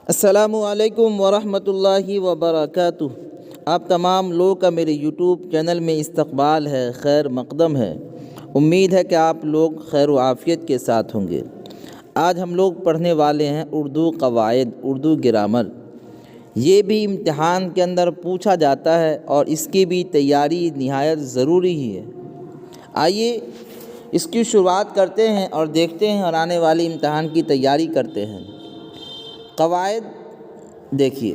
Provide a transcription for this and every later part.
السلام علیکم ورحمۃ اللہ وبرکاتہ۔ آپ تمام لوگوں کا میرے یوٹیوب چینل میں استقبال ہے، خیر مقدم ہے۔ امید ہے کہ آپ لوگ خیر و عافیت کے ساتھ ہوں گے۔ آج ہم لوگ پڑھنے والے ہیں اردو قواعد، اردو گرامر۔ یہ بھی امتحان کے اندر پوچھا جاتا ہے اور اس کی بھی تیاری نہایت ضروری ہی ہے۔ آئیے اس کی شروعات کرتے ہیں اور دیکھتے ہیں اور آنے والی امتحان کی تیاری کرتے ہیں۔ قواعد دیکھیے،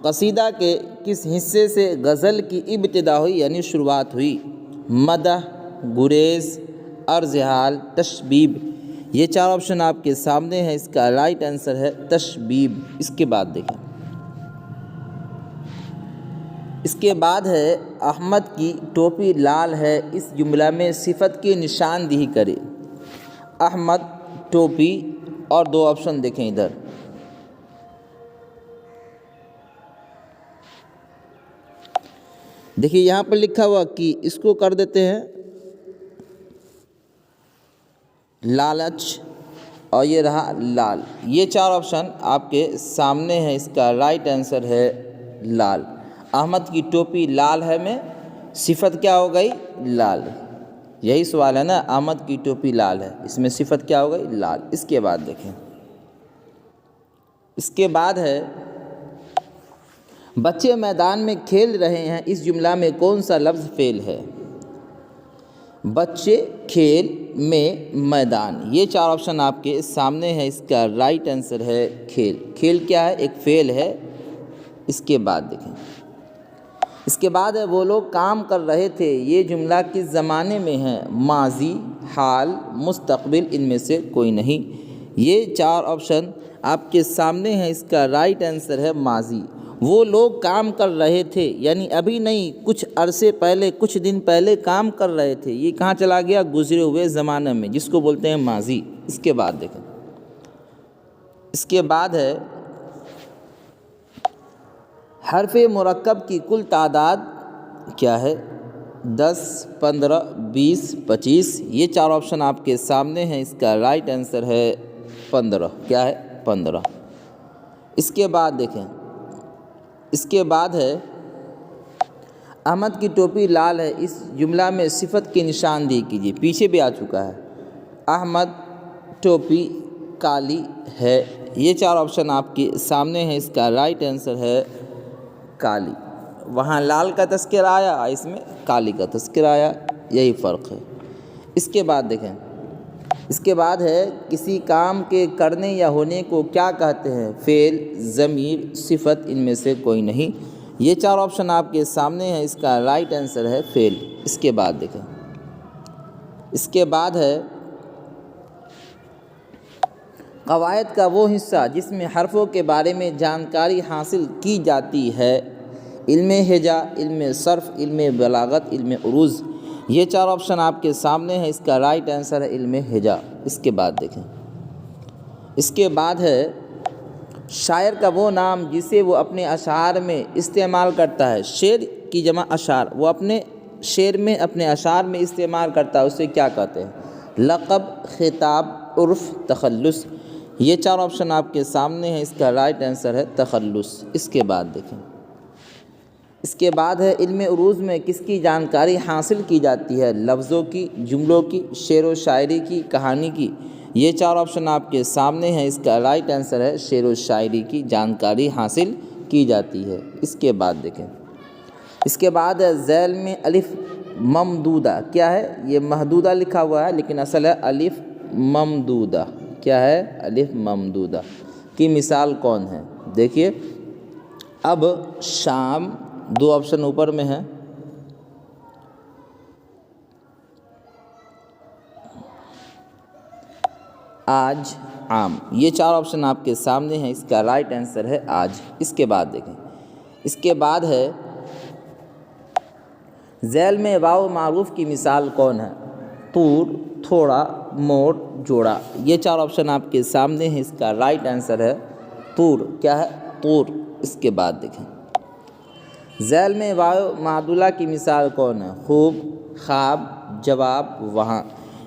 قصیدہ کے کس حصے سے غزل کی ابتدا ہوئی یعنی شروعات ہوئی؟ مدح، گریز، عرض حال، تشبیب۔ یہ چار آپشن آپ کے سامنے ہیں، اس کا رائٹ آنسر ہے تشبیب۔ اس کے بعد دیکھیں، اس کے بعد ہے احمد کی ٹوپی لال ہے، اس جملہ میں صفت کی نشاندہی کرے۔ احمد، ٹوپی اور دو آپشن دیکھیں ادھر۔ دیکھیے یہاں پر لکھا ہوا کہ اس کو کر دیتے ہیں لالچ، اور یہ رہا لال۔ یہ چار آپشن آپ کے سامنے ہیں، اس کا رائٹ آنسر ہے لال۔ احمد کی ٹوپی لال ہے میں صفت کیا ہو گئی؟ لال۔ یہی سوال ہے نا، احمد کی ٹوپی لال ہے، اس میں صفت کیا ہو گئی؟ لال۔ اس کے بعد دیکھیں، اس کے بعد ہے بچے میدان میں کھیل رہے ہیں، اس جملہ میں کون سا لفظ فعل ہے؟ بچے، کھیل، میں، میدان۔ یہ چار آپشن آپ کے سامنے ہیں، اس کا رائٹ آنسر ہے کھیل۔ کھیل کیا ہے؟ ایک فعل ہے۔ اس کے بعد دیکھیں، اس کے بعد ہے وہ لوگ کام کر رہے تھے، یہ جملہ کس زمانے میں ہے؟ ماضی، حال، مستقبل، ان میں سے کوئی نہیں۔ یہ چار آپشن آپ کے سامنے ہیں، اس کا رائٹ آنسر ہے ماضی۔ وہ لوگ کام کر رہے تھے یعنی ابھی نہیں، کچھ عرصے پہلے، کچھ دن پہلے کام کر رہے تھے، یہ کہاں چلا گیا؟ گزرے ہوئے زمانے میں، جس کو بولتے ہیں ماضی۔ اس کے بعد دیکھیں، اس کے بعد ہے حرف مرکب کی کل تعداد کیا ہے؟ 10، 15، 20، 25۔ یہ چار آپشن آپ کے سامنے ہیں، اس کا رائٹ آنسر ہے 15۔ کیا ہے؟ 15۔ اس کے بعد دیکھیں، اس کے بعد ہے احمد کی ٹوپی لال ہے، اس جملہ میں صفت کی نشاندہی کیجیے۔ پیچھے بھی آ چکا ہے، احمد ٹوپی کالی ہے۔ یہ چار آپشن آپ کے سامنے ہیں، اس کا رائٹ آنسر ہے کالی۔ وہاں لال کا تذکرہ آیا، اس میں کالی کا تذکرہ آیا، یہی فرق ہے۔ اس کے بعد دیکھیں، اس کے بعد ہے کسی کام کے کرنے یا ہونے کو کیا کہتے ہیں؟ فعل، ضمیر، صفت، ان میں سے کوئی نہیں۔ یہ چار آپشن آپ کے سامنے ہیں، اس کا رائٹ آنسر ہے فعل۔ اس کے بعد دیکھیں، اس کے بعد ہے قواعد کا وہ حصہ جس میں حرفوں کے بارے میں جانکاری حاصل کی جاتی ہے۔ علم ہجا، علم صرف، علم بلاغت، علم عروض۔ یہ چار آپشن آپ کے سامنے ہیں، اس کا رائٹ آنسر ہے علم ہجا۔ اس کے بعد دیکھیں، اس کے بعد ہے شاعر کا وہ نام جسے وہ اپنے اشعار میں استعمال کرتا ہے۔ شعر کی جمع اشعار، وہ اپنے شعر میں، اپنے اشعار میں استعمال کرتا ہے، اسے کیا کہتے ہیں؟ لقب، خطاب، عرف، تخلص۔ یہ چار آپشن آپ کے سامنے ہیں، اس کا رائٹ آنسر ہے تخلص۔ اس کے بعد دیکھیں، اس کے بعد ہے علم عروض میں کس کی جانکاری حاصل کی جاتی ہے؟ لفظوں کی، جملوں کی، شعر و شاعری کی، کہانی کی۔ یہ چار آپشن آپ کے سامنے ہیں، اس کا رائٹ آنسر ہے شعر و شاعری کی جانکاری حاصل کی جاتی ہے۔ اس کے بعد دیکھیں، اس کے بعد ہے ذیل میں الف ممدودہ۔ کیا ہے؟ یہ محدودہ لکھا ہوا ہے لیکن اصل ہے الف ممدودہ۔ کیا ہے؟ الف ممدودہ کی مثال کون ہے؟ دیکھیے، اب، شام، دو آپشن اوپر میں ہے، آج، عام۔ یہ چار آپشن آپ کے سامنے ہیں، اس کا رائٹ آنسر ہے آج۔ اس کے بعد دیکھیں، اس کے بعد ہے ذیل میں واو معروف کی مثال کون ہے؟ طور، تھوڑا، موڑ، جوڑا۔ یہ چار آپشن آپ کے سامنے ہیں، اس کا رائٹ آنسر ہے طور۔ کیا ہے؟ طور۔ اس کے بعد دیکھیں، ذیل میں واو معدولہ کی مثال کون ہے؟ خوب، خواب، جواب، وہاں۔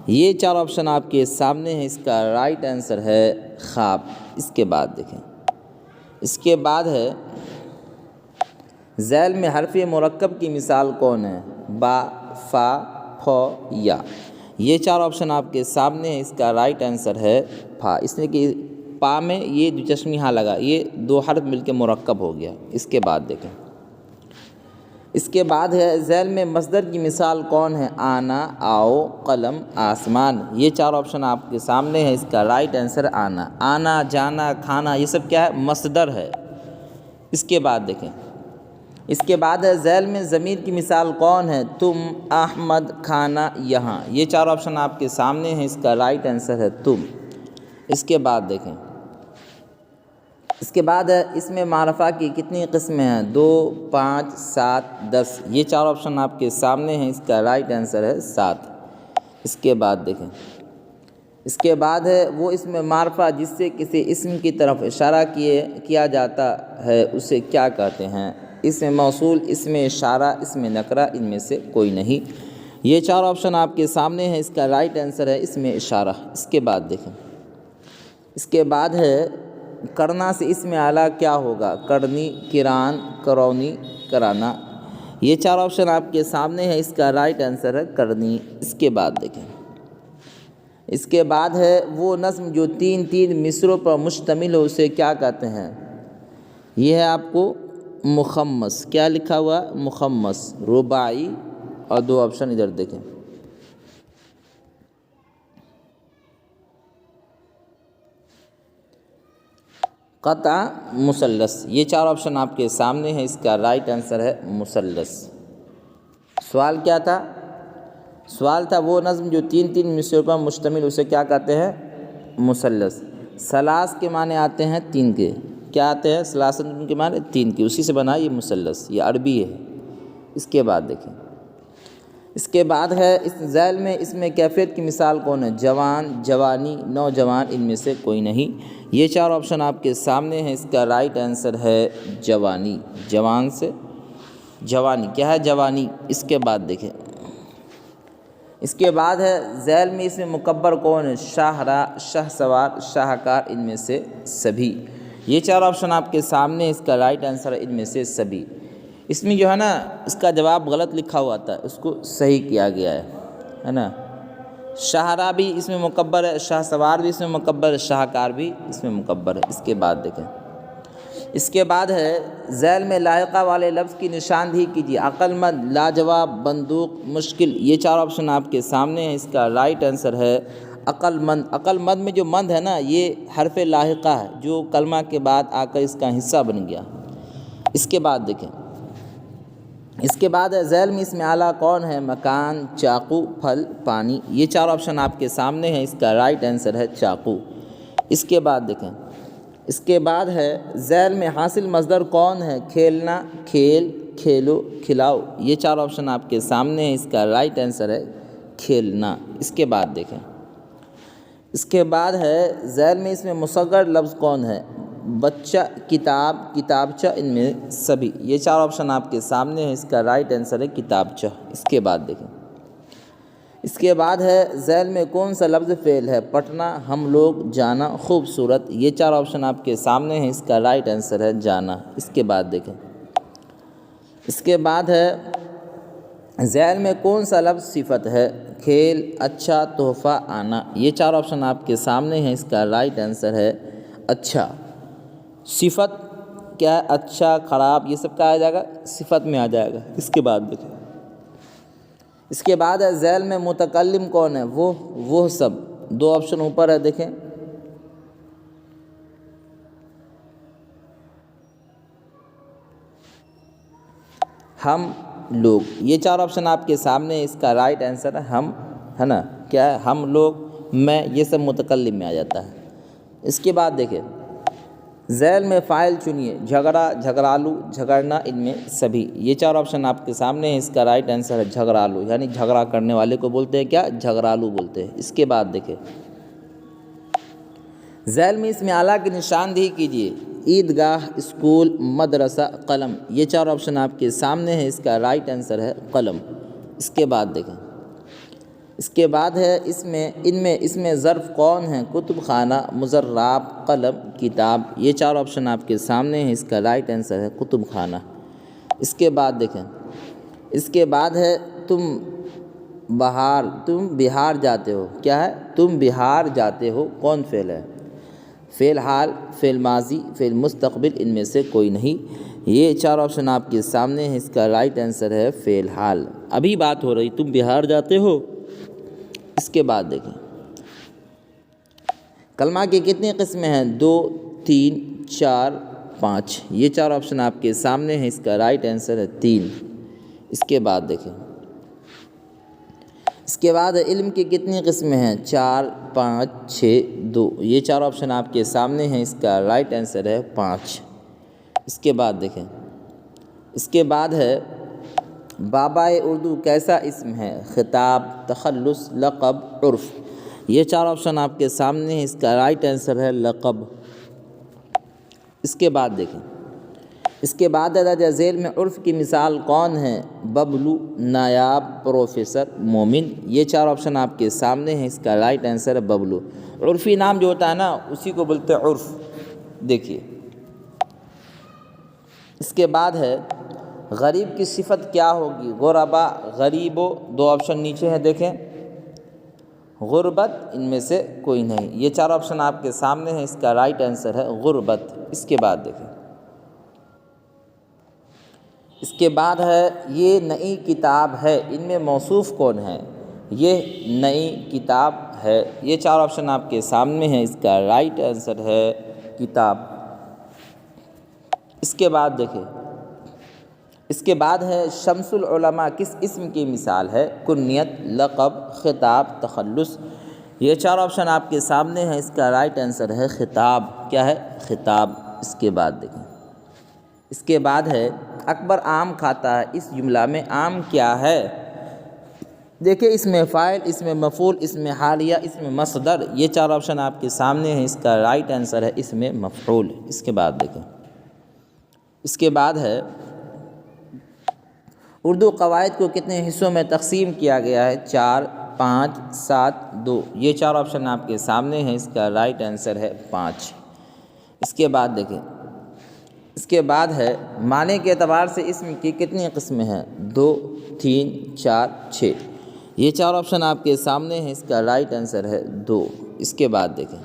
یہ چار آپشن آپ کے سامنے ہیں، اس کا رائٹ آنسر ہے خواب۔ اس کے بعد دیکھیں، اس کے بعد ہے ذیل میں حرف مرکب کی مثال کون ہے؟ با، فا، فو، یا۔ یہ چار آپشن آپ کے سامنے ہیں، اس کا رائٹ آنسر ہے فا۔ اس نے کہ پا میں یہ دو چشمی ہاں لگا، یہ دو حرف مل کے مرکب ہو گیا۔ اس کے بعد دیکھیں، اس کے بعد ہے ذیل میں مصدر کی مثال کون ہے؟ آنا، آؤ، قلم، آسمان۔ یہ چار آپشن آپ کے سامنے ہیں، اس کا رائٹ آنسر آنا۔ آنا، جانا، کھانا، یہ سب کیا ہے؟ مصدر ہے۔ اس کے بعد دیکھیں، اس کے بعد ہے ذیل میں ضمیر کی مثال کون ہے؟ تم، احمد، کھانا، یہاں۔ یہ چار آپشن آپ کے سامنے ہیں، اس کا رائٹ آنسر ہے تم۔ اس کے بعد دیکھیں، اس کے بعد ہے اس میں معرفہ کی کتنی قسمیں ہیں؟ 2، 5، 7، 10۔ یہ چار آپشن آپ کے سامنے ہیں، اس کا رائٹ آنسر ہے 7۔ اس کے بعد دیکھیں، اس کے بعد ہے وہ اس میں معرفہ جس سے کسی اسم کی طرف اشارہ کیا جاتا ہے اسے کیا کہتے ہیں؟ اسم موصول، اسم اشارہ، اسم نکرہ، ان میں سے کوئی نہیں۔ یہ چار آپشن آپ کے سامنے ہیں، اس کا رائٹ آنسر ہے اسم اشارہ۔ اس کے بعد دیکھیں، اس کے بعد ہے کرنا سے اسم اعلیٰ کیا ہوگا؟ کرنی، کران، کرونی، کرانا۔ یہ چار آپشن آپ کے سامنے ہیں، اس کا رائٹ آنسر ہے کرنی۔ اس کے بعد دیکھیں، اس کے بعد ہے وہ نظم جو 3 مصروں پر مشتمل ہو اسے کیا کہتے ہیں؟ یہ ہے آپ کو مخمس۔ کیا لکھا ہوا؟ مخمس، رباعی، اور 2 آپشن ادھر دیکھیں۔ قطع، مثلث۔ یہ چار آپشن آپ کے سامنے ہیں، اس کا رائٹ آنسر ہے مثلث۔ سوال کیا تھا؟ سوال تھا وہ نظم جو 3 مصروں پر مشتمل اسے کیا کہتے ہیں؟ مثلث۔ ثلاث کے معنی آتے ہیں 3 کے۔ کیا آتے ہیں؟ ثلاثن کے معنی 3 کے، اسی سے بنا یہ مثلث، یہ عربی ہے۔ اس کے بعد دیکھیں، اس کے بعد ہے اس ذیل میں اس میں کیفیت کی مثال کون ہے؟ جوان، جوانی، نوجوان، ان میں سے کوئی نہیں۔ یہ چار آپشن آپ کے سامنے ہیں، اس کا رائٹ آنسر ہے جوانی۔ جوان سے جوانی، کیا ہے؟ جوانی۔ اس کے بعد دیکھیں، اس کے بعد ہے ذیل میں اس میں مکبر کون ہے؟ شاہراہ، شاہ سوار، شاہکار، ان میں سے سبھی۔ یہ چار آپشن آپ کے سامنے، اس کا رائٹ آنسر ہے ان میں سے سبھی۔ اس میں جو ہے نا اس کا جواب غلط لکھا ہوا تھا، اس کو صحیح کیا گیا ہے نا۔ شاہراہ بھی اس میں مکبر ہے، شاہ سوار بھی اس میں مکبر ہے، شاہکار بھی اس میں مکبر ہے۔ اس کے بعد دیکھیں، اس کے بعد ہے ذیل میں لاحقہ والے لفظ کی نشاندہی کیجیے۔ عقل مند، لاجواب، بندوق، مشکل۔ یہ چار آپشن آپ کے سامنے ہیں، اس کا رائٹ آنسر ہے عقل مند۔ عقل مند میں جو مند ہے نا، یہ حرف لاحقہ ہے جو کلمہ کے بعد آ کر اس کا حصہ بن گیا۔ اس کے بعد دیکھیں، اس کے بعد ہے ذیل میں اس میں اعلیٰ کون ہے؟ مکان، چاقو، پھل، پانی۔ یہ چار آپشن آپ کے سامنے ہیں، اس کا رائٹ آنسر ہے چاقو۔ اس کے بعد دیکھیں، اس کے بعد ہے ذیل میں حاصل مصدر کون ہے؟ کھیلنا، کھیل، کھیلو، کھلاؤ۔ یہ چار آپشن آپ کے سامنے ہیں، اس کا رائٹ آنسر ہے کھیلنا۔ اس کے بعد دیکھیں، اس کے بعد ہے ذیل میں اس میں مصغر لفظ کون ہے؟ بچہ، کتاب، کتابچہ، ان میں سبھی۔ یہ چار آپشن آپ کے سامنے ہیں، اس کا رائٹ آنسر ہے کتابچہ۔ اس کے بعد دیکھیں، اس کے بعد ہے ذیل میں کون سا لفظ فعل ہے؟ پٹھنا، ہم لوگ، جانا، خوبصورت۔ یہ چار آپشن آپ کے سامنے ہیں، اس کا رائٹ آنسر ہے جانا۔ اس کے بعد دیکھیں، اس کے بعد ہے ذیل میں کون سا لفظ صفت ہے؟ کھیل، اچھا، تحفہ، آنا۔ یہ چار آپشن آپ کے سامنے ہیں، اس کا رائٹ آنسر ہے اچھا۔ صفت کیا ہے؟ اچھا، خراب، یہ سب کہا جائے گا، صفت میں آ جائے گا۔ اس کے بعد دیکھیں، اس کے بعد ہے ذیل میں متکلم کون ہے؟ وہ سب۔ 2 آپشن اوپر ہے، دیکھیں، ہم لوگ۔ یہ چار آپشن آپ کے سامنے، اس کا رائٹ آنسر ہے ہم، ہے نا۔ کیا ہے؟ ہم لوگ، میں، یہ سب متکلم میں آ جاتا ہے۔ اس کے بعد دیکھیں، ذیل میں فاعل چنیے۔ جھگڑا، جھگڑالو، جھگڑنا، ان میں سبھی۔ یہ چار آپشن آپ کے سامنے ہیں، اس کا رائٹ آنسر ہے جھگڑالو، یعنی جھگڑا کرنے والے کو بولتے ہیں کیا؟ جھگڑالو بولتے ہیں۔ اس کے بعد دیکھیں، ذیل میں اس میں اعلیٰ کی نشاندہی کیجیے۔ عیدگاہ، اسکول، مدرسہ، قلم۔ یہ چار آپشن آپ کے سامنے ہیں، اس کا رائٹ آنسر ہے قلم۔ اس کے بعد دیکھیں، اس کے بعد ہے اس میں ظرف کون ہیں؟ کتب خانہ، مضراب، قلم، کتاب۔ یہ چار آپشن آپ کے سامنے ہیں، اس کا رائٹ آنسر ہے کتب خانہ۔ اس کے بعد دیکھیں، اس کے بعد ہے تم بہار جاتے ہو۔ کیا ہے؟ تم بہار جاتے ہو، کون فعل ہے؟ فعل حال، فعل ماضی، فعل مستقبل، ان میں سے کوئی نہیں۔ یہ چار آپشن آپ کے سامنے ہیں، اس کا رائٹ آنسر ہے فعل حال۔ ابھی بات ہو رہی تم بہار جاتے ہو۔ اس کے بعد دیکھیں، کلمہ کی کتنی قسمیں ہیں؟ 2، 3، 4، 5۔ یہ چار آپشن آپ کے سامنے ہیں، اس کا رائٹ آنسر ہے 3۔ اس کے بعد دیکھیں، اس کے بعد علم کی کتنی قسمیں ہیں؟ 4، 5، 6، 2۔ یہ چار آپشن آپ کے سامنے ہیں، اس کا رائٹ آنسر ہے 5۔ اس کے بعد دیکھیں، اس کے بعد ہے بابائے اردو کیسا اسم ہے؟ خطاب، تخلص، لقب، عرف۔ یہ چار آپشن آپ کے سامنے ہیں، اس کا رائٹ آنسر ہے لقب۔ اس کے بعد دیکھیں، اس کے بعد درجہ ذیل میں عرف کی مثال کون ہے؟ ببلو، نایاب، پروفیسر، مومن۔ یہ چار آپشن آپ کے سامنے ہیں، اس کا رائٹ آنسر ہے ببلو۔ عرفی نام جو ہوتا ہے نا، اسی کو بولتے ہیں عرف۔ دیکھیے، اس کے بعد ہے غریب کی صفت کیا ہوگی؟ غربا، غریبو۔ 2 آپشن نیچے ہیں، دیکھیں، غربت، ان میں سے کوئی نہیں۔ یہ چار آپشن آپ کے سامنے ہیں، اس کا رائٹ آنسر ہے غربت۔ اس کے بعد دیکھیں، اس کے بعد ہے یہ نئی کتاب ہے، ان میں موصوف کون ہے؟ یہ نئی کتاب ہے۔ یہ چار آپشن آپ کے سامنے ہیں، اس کا رائٹ آنسر ہے کتاب۔ اس کے بعد دیکھیں، اس کے بعد ہے شمس العلماء کس اسم کی مثال ہے؟ کنیت، لقب، خطاب، تخلص۔ یہ چار آپشن آپ کے سامنے ہیں، اس کا رائٹ آنسر ہے خطاب۔ کیا ہے؟ خطاب۔ اس کے بعد دیکھیں، اس کے بعد ہے اکبر آم کھاتا ہے، اس جملہ میں آم کیا ہے؟ دیکھیں، اس میں فاعل، اس میں مفعول، اس میں حالیہ، اس میں مصدر۔ یہ چار آپشن آپ کے سامنے ہیں، اس کا رائٹ آنسر ہے اس میں مفعول۔ اس کے بعد دیکھیں، اس کے بعد ہے اردو قواعد کو کتنے حصوں میں تقسیم کیا گیا ہے؟ 4، 5، 7، 2۔ یہ چار آپشن آپ کے سامنے ہیں، اس کا رائٹ آنسر ہے 5۔ اس کے بعد دیکھیں، اس کے بعد ہے معنی کے اعتبار سے اسم کی کتنی قسمیں ہیں؟ 2، 3، 4، 6۔ یہ چار آپشن آپ کے سامنے ہیں، اس کا رائٹ آنسر ہے 2۔ اس کے بعد دیکھیں،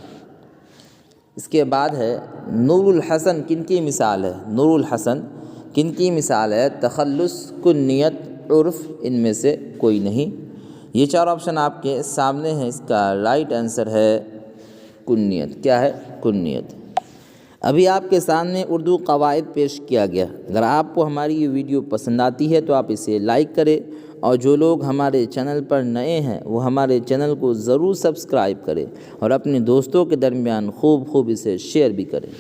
اس کے بعد ہے نور الحسن کن کی مثال ہے؟ نور الحسن کن کی مثال ہے؟ تخلص، کنیت، عرف، ان میں سے کوئی نہیں۔ یہ چار آپشن آپ کے سامنے ہیں، اس کا رائٹ آنسر ہے کنیت۔ کیا ہے؟ کنیت۔ ابھی آپ کے سامنے اردو قواعد پیش کیا گیا۔ اگر آپ کو ہماری یہ ویڈیو پسند آتی ہے تو آپ اسے لائک کریں، اور جو لوگ ہمارے چینل پر نئے ہیں وہ ہمارے چینل کو ضرور سبسکرائب کریں، اور اپنے دوستوں کے درمیان خوب اسے شیئر بھی کریں۔